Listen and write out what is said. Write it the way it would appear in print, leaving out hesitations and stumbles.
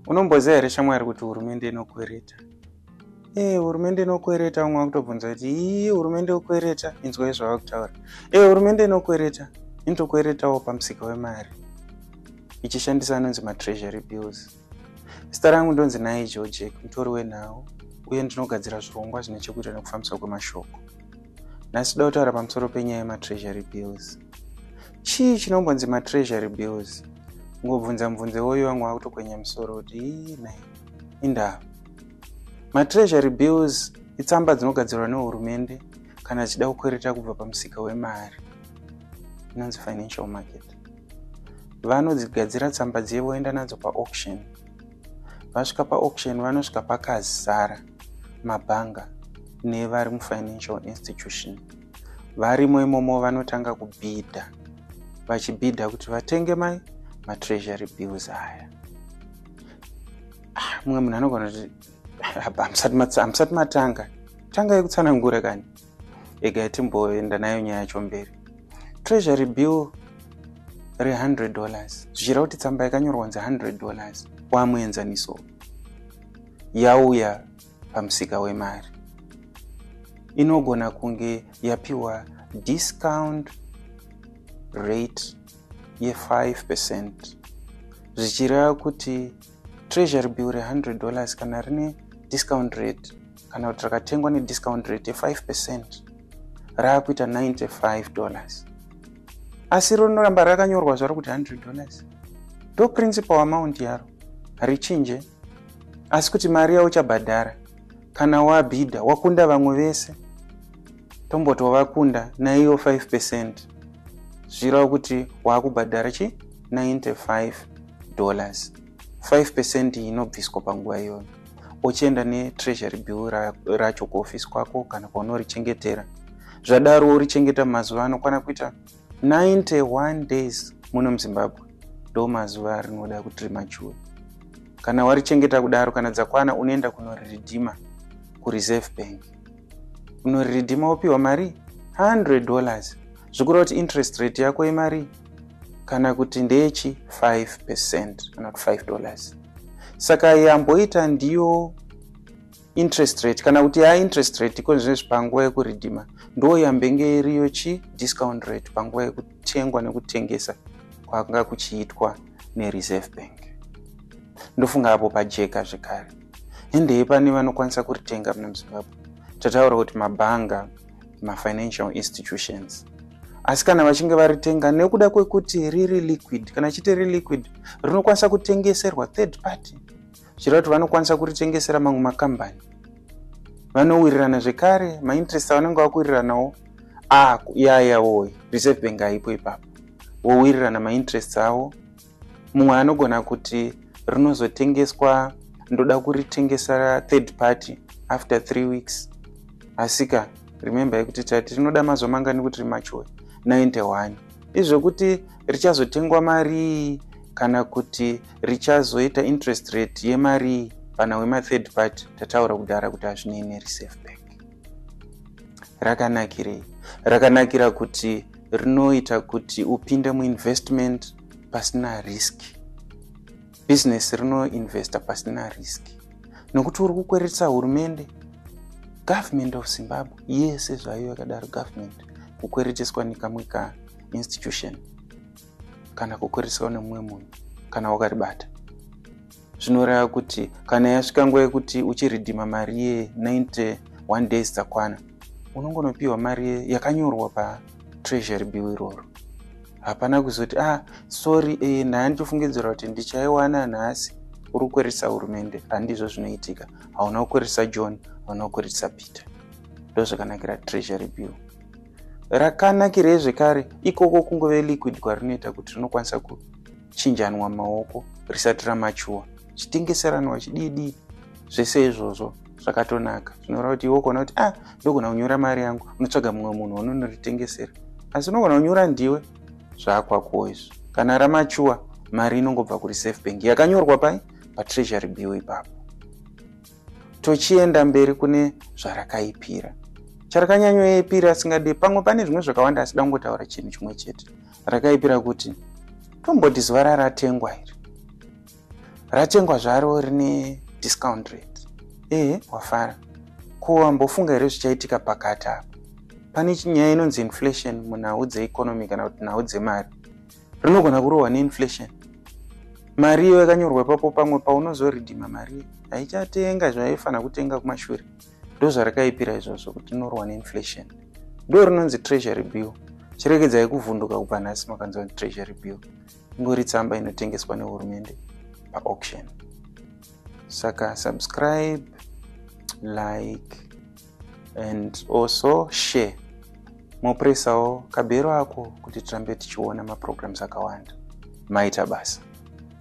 Unomboziva here shamwari kuti hurumende inokwereta? Hurumende inokwereta. Umwe akutobvunza kuti hurumende inokwereta, inzwai zvava kutaura. Hurumende inokwereta, inotokweretawo pamusika wemari ichishandisa anonzi matreasury bills. Zita rangu ndonzi Nigel Jack, mutori wenhau, uye ndinogadzira zvirongwa zvine chekuita nekufambiswa kwemashoko. Nhasi toda kutaura pamusoro penyaya yematreasury bills. Chii chinombonzi matreasury bills? Ngobvunza mubvunze woyo wamwe akutokwenya musoro kuti indava. Matreasury bills itsamba dzinogadzirwa nehurumende kana zvichida kukwereta kubva pamusika wemari, inonzi financial market. Vanodzigadzira tsamba dziye voenda nadzo paauction. Vasvika paauction vanosvika pakazara mabhanga nevari mufinancial institution. Varimo imomo vanotanga kubhidha, vachibhidha kuti vatenge matreasury bills aya. Mumwe munhu anogona kuti hamsati matanga tangai kutsanangura kani, ega timboenda nayo nyaya yacho mberi. Treasury bill $100 zvichira kuti tsamba yakanyorwa kunzi $100 wamuenzaniso yauya pamusika wemari, inogona kunge yapiwa discount rate ye5%, zvichireva kuti treasury bill $100 kana rine discount rate, kana kuti rakatengwa nediscount rate ye5%, raakuita $95. Asi rinoramba rakanyorwa zvaro kuti $100. Do principal amount yaro harichinje, asi kuti mari yauchabhadhara kana wabhidha wakunda vamwe vese, tombotovakunda naiyo 5%, zvirava kuti wakubhadhara $95. 5% inobviswa panguva iyoyo, uchienda netreasury bill racho kuofisi kwako kana kwaunорichengetera. Zvadaro urichengeta mazuva anokwana kuita 91 days muno muZimbabwe, ndo mazuva rinoda kuti rimachuwe. Kana warichengeta kudaro, kana dzakwana unoenda kunoriridhima kureserve bank. Unoriridhima wopiwa mari $100, zvikureva kuti interest rate yako yemari kana kuti ndechi 5%, kana kuti $5. Saka yamboita ndiyo interest rate, kana kuti interest rate iko zvinezvi panguva yekuridhima ndo yambenge iriyo discount rate panguva yekutengwa nekutengesa kwanga kuchiitwa nereserve bank. Ndofunga apo pajeka zvekare. Ende pane vanokwanisa kuritenga muna muZimbabwe. Tataura kuti mabhanga, mafinancial institutions. Asi kana vachinge varitenga nekuda kwekuti riri liquid, kana chiti riri liquid rinokwanisa kutengeserwa third party, zvireva kuti vanokwanisa kuritengesera mamwe makambani. Vanowirirana zvekare mainterest avanenge vakuwiriranawo woyi reserve bank haipo ipapo, wowirirana mainterest avo. Mumwe anogona kuti rinozotengeswa, ndoda kuritengesa third party after 3 weeks. Asika remember kuti tati rinoda mazuva mangani kuti rimachuwe 91. Izvo kuti richazotengwa mari kana kuti richazoita interest rate yemari pana wema third party, tataura kudhara kuti hazvinei nereserve bank. Rakanakirei? Rakanakira kuti rinoita kuti upinde muinvestment pasina risk. Business rinoinvesta pasina risk, nokuti uri kukweretsa hurumende, government of Zimbabwe yese zvayo yakadaro government, kukwereteswa nekamwe institution kana kukwereteswa nemumwe munhu kana wakaribata. Zvinoreva kuti kana yasvika nguva yekuti uchiridhima mari ye91 days dzakwana, unongonopiwa mari yakanyorwa patreasury bill iroro. Hapana kuzoti sorry ndandifungidzira kuti ndichaiwana nhasi. Uri kukweretsa hurumende, handizvo zvinoitika. Hauna kukweretsa John, hauna kukweretsa Peter. Ndo zvakanakira treasury bill. Rakanakirei zvekare? Ikoko kungove liquid kwarinoita kuti rinokwanisa kuchinjanwa maoko risati ramachuwa, chitengeseranwa chididi. Zvese izvozvo zvakatonaka. Zvinoreva kuti iwe kona kuti ndogona kunyora mari yangu, unotsvaga mumwe munhu unonoritengesera. Asi unogona kunyora ndiwe, zvakwakowo izvo. Kana ramachuwa, mari inongobva kureserve bank yakanyorwa patreasury bill ipapo. Tochienda mberi kune zvarakaipira. Charakanyanyoipira singade, pamwe pane zvimwe zvakawanda asi dangotaura chinhu chimwe chete. Rakaipira kuti tomboti zuva ratengwa iri ratengwa zvaro rine discount rate. Wafara. Ko wambofunga here zvichaitika pakati apo? Pane nyaya inonzi inflation munhau dzeeconomy kana kuti nhau dzemari. Rinogona kurohwa neinflation. Mari iyo yakanyorwa ipapo pamwe paunozoridhima mari haichatenga zvaifanira kutenga kumashure. Ndozvarakaipira izvozvo kuti rinorohwa neinflation. Ndo rinonzi treasury bill. Chirekedzai kuvhunduka kubva nhasi makanzwa treasury bill. Ingori tsamba inotengeswa nehurumende paauction. Saka subscribe, like and also share. Mopresawo kabhero ako kuti tirambe tichiona maprograms akawanda. Maita basa.